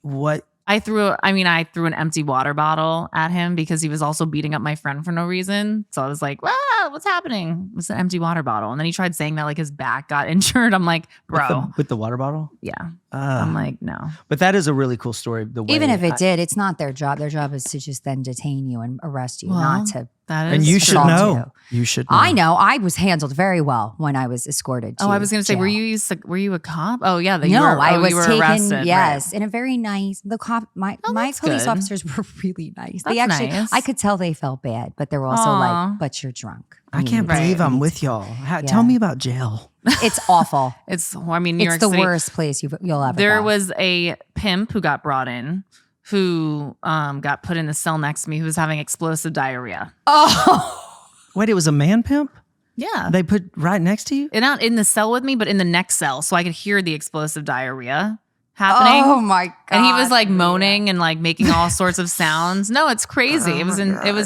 What? I threw an empty water bottle at him because he was also beating up my friend for no reason. So I was like, what's happening? It was an empty water bottle. And then he tried saying that his back got injured. I'm like, bro. With the water bottle? Yeah. I'm like, no. But that is a really cool story. Even if it did, it's not their job. Their job is to just then detain you and arrest you, not to. And you should know. You should know. I know. I was handled very well when I was escorted to I was going to say, jail. were you a cop? Oh, yeah. I was taken, arrested. Yes, in a very nice, the cop, my police officers were really nice. They actually, nice. I could tell they felt bad, but they were also like, but you're drunk. I can't believe I'm with y'all. Tell me about jail. It's awful. New York It's the City. worst place you'll ever There go. was a pimp who got brought in who got put in the cell next to me who was having explosive diarrhea. Oh. Wait, it was a man pimp? Yeah. They put right next to you? Not in the cell with me, but in the next cell. So I could hear the explosive diarrhea happening. Oh my God. And he was moaning and making all sorts of sounds. No, it's crazy. It was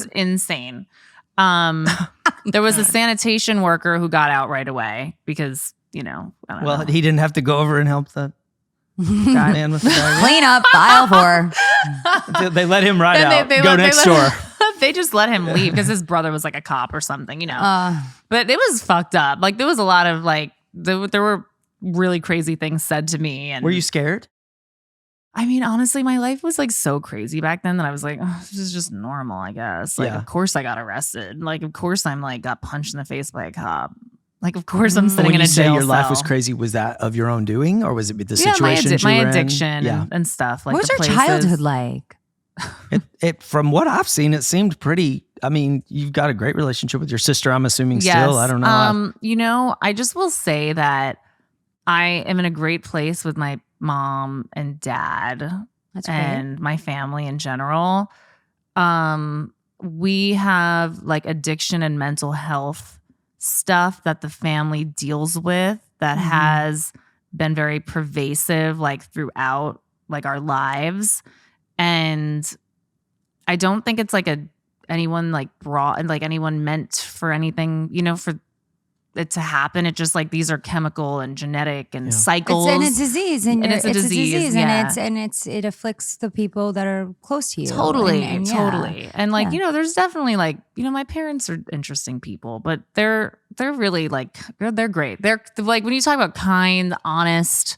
insane. There was a sanitation worker who got out right away because, I don't know. He didn't have to go over and help the Man with the diarrhea. Clean up, file 4. They let him ride Then out. they Go let- next they door. let- They just let him leave because his brother was like a cop or something, But it was fucked up. Like there was a lot of like there were really crazy things said to me. And Were you scared? I mean, honestly, my life was like so crazy back then that I was like, oh, this is just normal, I guess. Like, Yeah. of course I got arrested. Like, of course I'm like got punched in the face by a cop. Like, of course I'm sitting When in you a say jail your life was cell. crazy, was that of your own doing, or was it the Yeah, situation my you were in? addiction Yeah. and stuff. Like What was the your places. childhood like? It from what I've seen, it seemed pretty. I mean, you've got a great relationship with your sister. I'm assuming still. I don't know. I just will say that I am in a great place with my mom and dad. That's great. And my family in general. We have like addiction and mental health stuff that the family deals with that has been very pervasive like throughout like our lives. And I don't think it's like anyone like brought and like anyone meant for anything, for it to happen. It just like these are chemical and genetic and cycles. It's a disease, and it's a disease, yeah. and it afflicts the people that are close to you. Totally, and totally. And like, there's definitely like, my parents are interesting people, but they're really like, they're great. They're like, when you talk about kind, honest,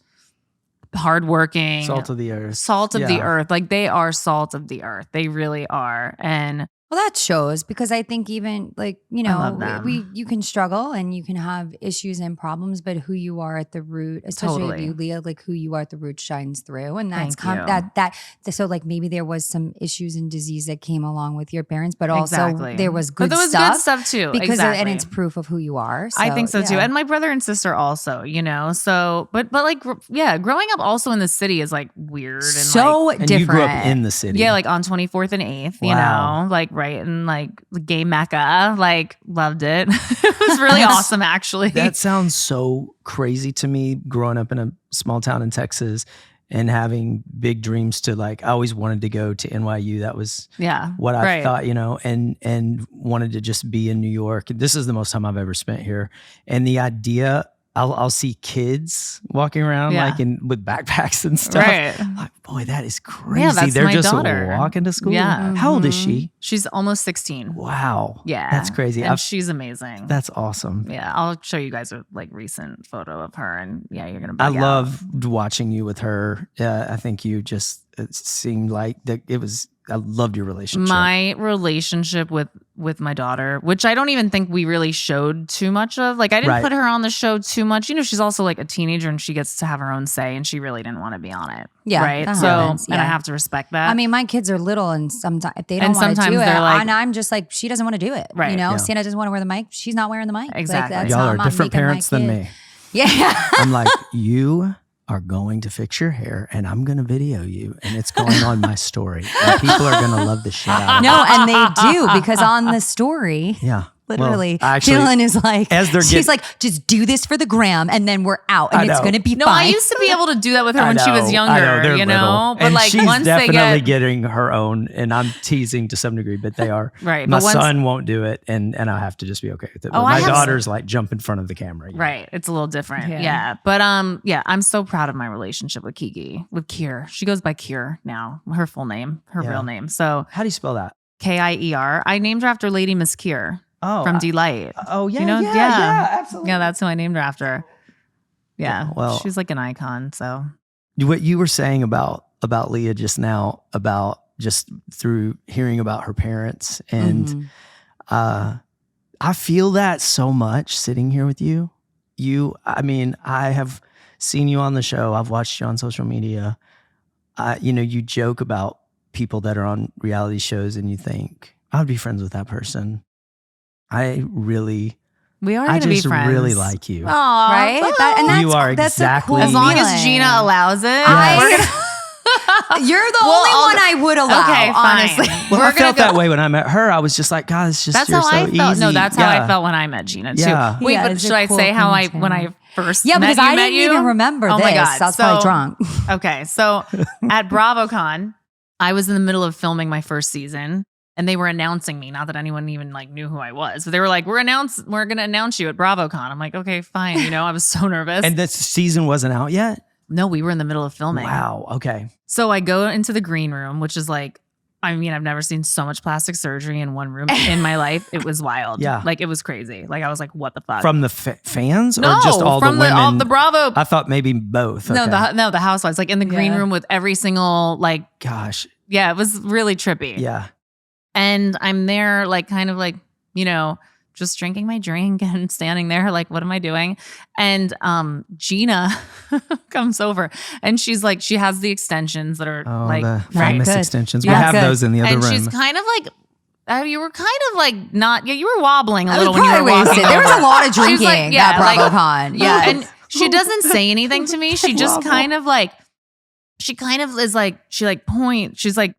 hardworking, Salt of the earth. Salt of the earth. Like they are salt of the earth. They really are. And well, that shows, because I think even like, love them. you can struggle and you can have issues and problems, but who you are at the root, especially Totally. you, Leah, like who you are at the root shines through. And that's Thank you. so like maybe there was some issues and disease that came along with your parents, but also there was good but there was stuff. good stuff too. Because and exactly. it's proof of who you are. I think so too. yeah. And my brother and sister also, so, but like, growing up also in the city is like weird. And so like, different. And you grew up in the city. yeah, like on 24th and 8th, Wow. like right in like the gay Mecca, like loved it. It was really awesome actually. That sounds so crazy to me, growing up in a small town in Texas and having big dreams to like, I always wanted to go to NYU. That was what I thought, and wanted to just be in New York. This is the most time I've ever spent here. And the idea, I'll see kids walking around like with backpacks and stuff. Right. Like, boy, that is crazy. Yeah, that's They're my just daughter. walking to school. Yeah. How old is she? She's almost 16. Wow. Yeah. That's crazy. And she's amazing. That's awesome. Yeah, I'll show you guys a like recent photo of her, and you're gonna. I bug out. loved watching you with her. I think you just, it seemed like that it was, I loved your relationship. My relationship with my daughter, which I don't even think we really showed too much of. Like I didn't put her on the show too much. She's also like a teenager and she gets to have her own say, and she really didn't want to be on it. Yeah, right. that So happens, and I yeah. have to respect that. I mean, my kids are little, and sometimes if they don't And want to sometimes do it, they're like- and I'm just like, she doesn't want to do it. Right. Yeah. Yeah. Santa doesn't want to wear the mic. She's not wearing the mic. Exactly. Like, that's Y'all not are my different making my parents than kid. me. Yeah. I'm like, you are going to fix your hair and I'm going to video you and it's going on my story. And people are going to love the shit out of it. No, and they do, because on the story, Yeah. literally, Well, actually, Dylan is like, as they're she's like, just do this for the gram, and then we're out, and I it's know. going to be no, fine. I used to be able to do that with her I when she was know, younger. I know, they're little. But and like she's once they definitely get getting her own, and I'm teasing to some degree, but they are. Right, My but once- son won't do it, and I have to just be okay with it. But Oh, I my have- daughter's like jump in front of the camera. right, it's a little different. Yeah. Yeah. But I'm so proud of my relationship with Kiki, with Kier. She goes by Kier now, her full name, her Yeah. real name. So How do you spell that? Kier. I named her after Lady Miss Kier from Delight. Oh yeah, You know? yeah, absolutely. Yeah, that's who I named her after. Yeah, Well- she's like an icon. So What you were saying about Leah just now, about just through hearing about her parents, and Mhm. I feel that so much sitting here with you. I mean, I have seen you on the show. I've watched you on social media. You joke about people that are on reality shows and you think, I would be friends with that person. we are I going to be just friends. really like you. Aw, Right? And You are that's a exactly- cool as long as feeling. Gina allows it. You're the Well, only I'll- one I would allow, Okay, fine. honestly. Well, We're I gonna felt go- that way when I met her. I was just like, God, it's just That's you're how so I felt. easy. No, that's how Yeah. I felt when I met Gina too. Yeah. Wait, Yeah, but it's a should I cool say how connection. when I first Yeah, met because you, I met didn't you? even remember Oh this. my God. I was probably So- drunk. Okay, so at BravoCon, I was in the middle of filming my first season, and they were announcing me. Not that anyone even like knew who I was, but they were like, "We're going to announce you at BravoCon." I'm like, "Okay, fine." I was so nervous. And this season wasn't out yet? No, we were in the middle of filming. Wow. Okay. So I go into the green room, which is like, I mean, I've never seen so much plastic surgery in one room in my life. It was wild. Yeah. Like, it was crazy. Like, I was like, what the fuck? From the fans no, or just all from the women? all the Bravo. I thought maybe both. Okay. No, the Housewives. Like, in the green room with every single, like, gosh. yeah, it was really trippy. Yeah. And I'm there, like, kind of like, you know, just drinking my drink and standing there, like, what am I doing? And Gina comes over and she's like, she has the extensions that are like the famous good. extensions. Yeah, we have good. those in the other and room. she's kind of like, you were kind of like not, yeah, you were wobbling a I little was when you were probably walking wasted. There was over. a lot of She was drinking like, yeah, at like- BravoCon. Yeah. And she doesn't say anything to me. She just kind of like, she kind of is like, she like points, she's like,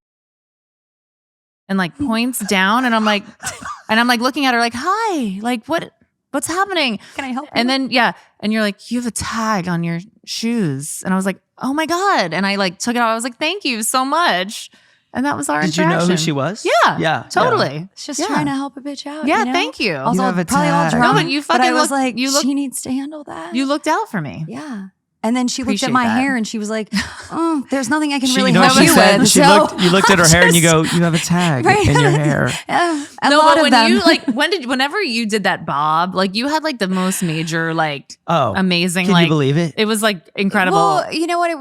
and like points down. And I'm like looking at her like, hi, like what's happening? Can I help you? And then, yeah. And you're like, you have a tag on your shoes. And I was like, oh my God. And I like took it out. I was like, thank you so much. And that was our Did you interaction. know who she was? Yeah. Yeah. Totally. It's just Yeah. trying to help a bitch out. Yeah, you know? thank you. Also, You have a probably all tag. drunk. No, but you I fucking was look- like, you look- she needs to handle that. You looked out for me. Yeah. And then she looked Appreciate at my that. hair and she was like, oh, there's nothing I can She, really you know help what she you said? with. She So you looked at her hair and you I'm go, you have a tag Right. in your hair. a No, lot but of when them. you like, whenever you did that bob, like you had like the most major, like Oh, amazing, can like you believe it? it was like incredible. Well, you know what? It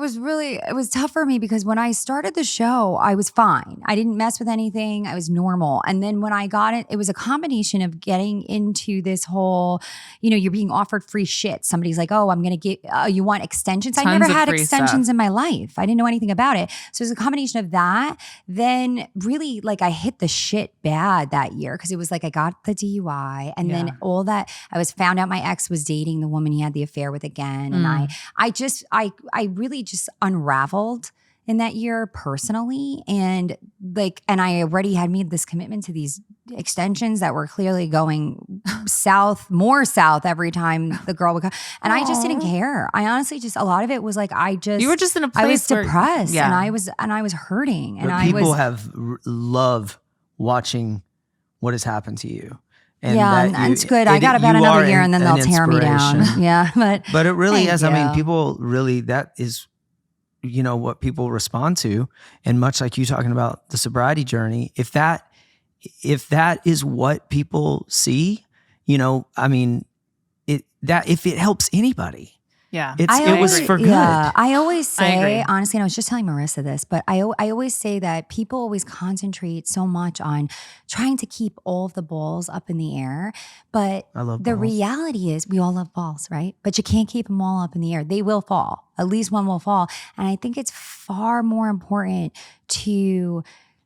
was tough for me because when I started the show, I was fine. I didn't mess with anything. I was normal. And then when I got it, it was a combination of getting into this whole, you know, you're being offered free shit. Somebody's like, oh, I'm going to get, you want extensions? I Tons never of had free extensions stuff. in my life. I didn't know anything about it. So it was a combination of that. Then really like I hit the shit bad that year because it was like I got the DUI and Yeah. then all that, I found out my ex was dating the woman he had the affair with again. And I really just unraveled in that year personally. And I already had made this commitment to these extensions that were clearly going more south every time the girl would come. And I just didn't care. I honestly a lot of it was like, you were just in a place I was where- depressed yeah. and I was hurting. And But people love watching what has happened to you. And it's good. I got about you another are year and then an they'll tear me down. inspiration. Yeah. But it really Thank is. I mean, you. people really, that is, you know, what people respond to. And much like you talking about the sobriety journey, if that is what people see, you know, I mean, if it helps anybody, Yeah. it was for good. Yeah, I always say, agree. honestly, and I was just telling Marissa this, but I always say that people always concentrate so much on trying to keep all of the balls up in the air. But I love the balls. reality is we all love balls, right? But you can't keep them all up in the air. They will fall. At least one will fall. And I think it's far more important to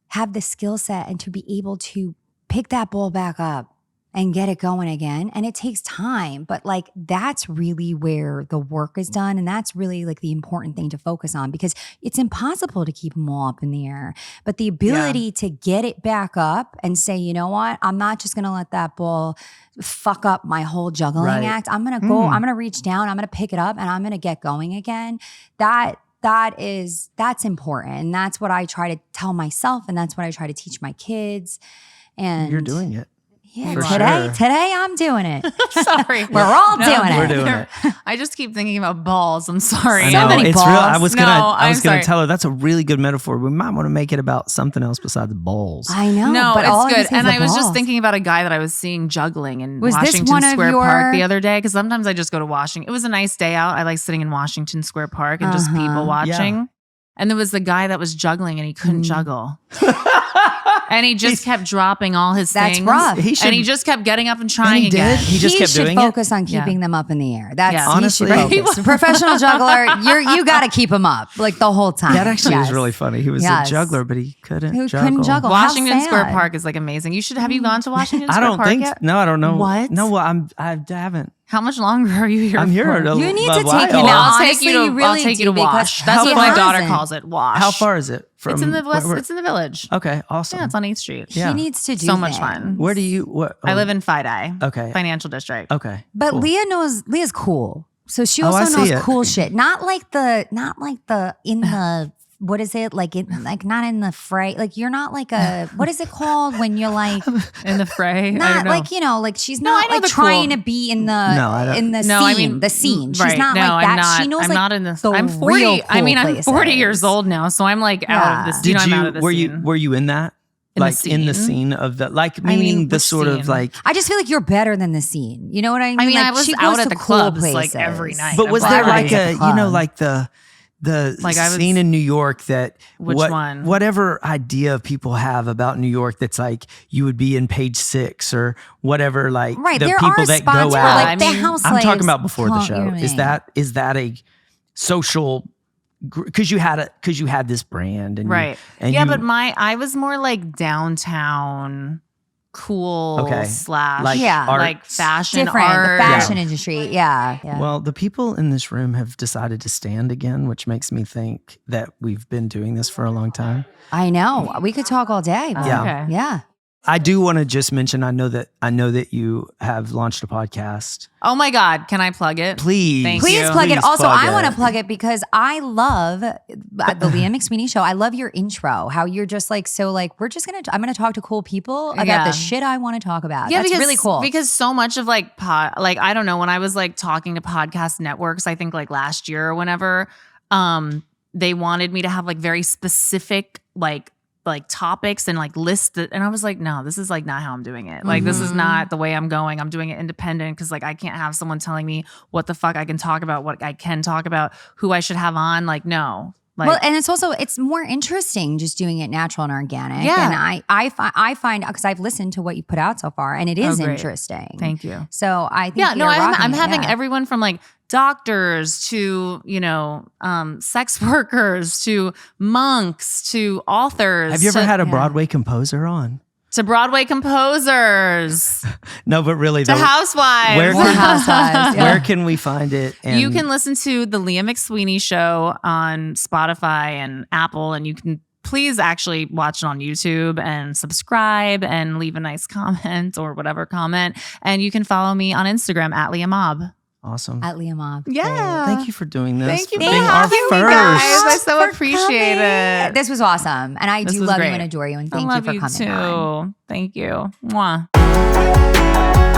have the skill set and to be able to pick that ball back up and get it going again. And it takes time, but like that's really where the work is done. And that's really like the important thing to focus on because it's impossible to keep them all up in the air. But the ability to get it back up and say, you know what, I'm not just going to let that ball fuck up my whole juggling Right. act. I'm going to go, I'm going to reach down, I'm going to pick it up and I'm going to get going again. That's important. And that's what I try to tell myself. And that's what I try to teach my kids. And You're doing it. yeah, For today sure. I'm doing it. Sorry. We're all doing it. We're doing it. I just keep thinking about balls. I'm sorry. I So know, many it's balls. real. I was No, gonna I'm sorry. tell her that's a really good metaphor. We might want to make it about something else besides balls. I know. No, but all I it's can good. say is And the I was just balls. thinking about a guy that I was seeing juggling in Was this Washington one of Square your- Park the other day. Because sometimes I just go to Washington. It was a nice day out. I like sitting in Washington Square Park and just Uh-huh. people watching. Yeah. And there was the guy that was juggling and he couldn't juggle. And he just kept dropping all his That's things. rough. And he just kept getting up and trying And he again. did? He just kept should doing it? focus on Yeah. keeping them up in the air. That's Yeah. Honestly, he should focus. A professional juggler, you got to keep them up like the whole time. That actually Yes. was really funny. He was Yes. a juggler, but he couldn't Who juggle. couldn't juggle? How Washington Square sad. Park is like amazing. You should have you gone to Washington I Square don't Park think. yet? No, I don't know. What? No, well, I haven't. How much longer are you here? I'm here. for? a- You need a to take while. him Well, out. I'll take Honestly, you to, you really I'll take you to do, Wash. because That's he what my daughter hasn't. calls it. Wash. How far is it from? It's in the west. where- It's in the village. okay, awesome. Yeah, it's on 8th Street. Yeah. He needs to do So much things. fun. Where do you? What? I live in Fidei. Okay. Financial district. Okay. But cool. Leah's cool. So she Oh, I also see knows it. cool shit. Not like the in the what is it like? Like not in the fray. Like you're not like a what is it called when you're like in the fray? I not don't know. like like she's not like trying to be in the scene. The scene. She's not like that. She knows I'm like not in this. the I'm 40. real cool I mean, I'm places. 40 years old now, so I'm like out of this. I'm out of the scene. Were you in that? In like the in the scene? scene of the like meaning the which sort of scene? like. I just feel like you're better than the scene. You know what I mean? I mean, like, I was she out goes at to the cool clubs places. like every night. But was I'm there glad like I was at like the Like I was- scene in New York that Which one? whatever idea people have about New York that's like you would be in Page 6 or whatever, like Right, the there people are that spots go where out. like the Housewives. I'm talking about before the you know show. what I Is mean? that a social? Because you had this brand and right. and yeah, you, but I was more like downtown cool / like Yeah. art. like fashion different art. the fashion industry? Yeah. Well, the people in this room have decided to stand again, which makes me think that we've been doing this for a long time. I know. We could talk all day. But Yeah. Okay. Yeah. I do want to just mention I know that you have launched a podcast. Oh my God, can I plug it? Please. Thank Please you. plug it. Please Also, plug I want to it. plug it because I love the Leah McSweeney show. I love your intro, how you're just like, so like, I'm going to talk to cool people about Yeah. the shit I want to talk about. Yeah, That's because, really cool. Because so much of like I don't know, when I was like talking to podcast networks, I think like last year or whenever, they wanted me to have like very specific like topics and like list it. And I was like, no, this is like not how I'm doing it. Like this is not the way I'm going. I'm doing it independent because like I can't have someone telling me what the fuck I can talk about, what I can talk about, who I should have on. Like no. Like, well, and it's more interesting just doing it natural and organic. Yeah. And I find because I've listened to what you put out so far, and it is great. interesting. Thank you. So I think Yeah, no, you're I'm rocking it, having yeah. everyone from like doctors to, sex workers to monks to authors. Have you ever to, had a Broadway composer on? to Broadway composers No, but really, to housewives? Where More Housewives, yeah. where can we find it? And You can listen to the Leah McSweeney show on Spotify and Apple, and you can please actually watch it on YouTube and subscribe and leave a nice comment or whatever comment. And you can follow me on Instagram at Leah Mob. Awesome. At Leah Mob. Yeah. Thank you for doing this. Thank you for for being our having me, first. guys. I so for appreciate coming. it. This was awesome. And I This do was love you great. and adore you. And I thank love you for coming too. on. Thank you. Mwah.